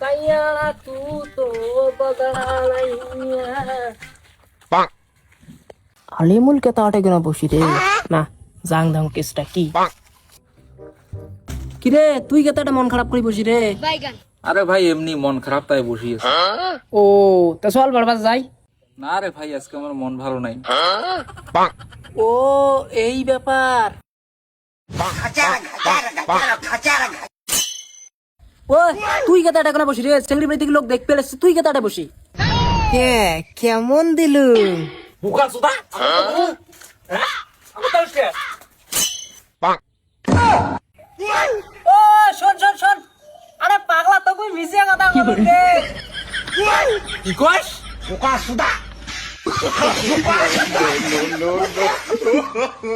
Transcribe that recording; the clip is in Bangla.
सायाला तू तो बघा আলিমুল কে তাটে কেন বসি রে না জাং দাং কেসটা কি কিরে তুই কে তাটা মন খারাপ করে বসি রে আরে ভাই এমনি মন খারাপ তাই বসি আছি। ও তা চল বারবার যাই না রে ভাই আজকে আমার মন ভালো নাই। ও এই ব্যাপার ও তুই কে তাটা কেন বসি রে সেলিব্রিটি লোক দেখ পেলেছিস তুই কে তাটা বসি কে কেমন দিলু বুকা সুদা ও শোন শোন শোন আরে পাগলা তো কই মিশিয়ে কথা বলতে কি কইস বুকা সুদা no, no, no.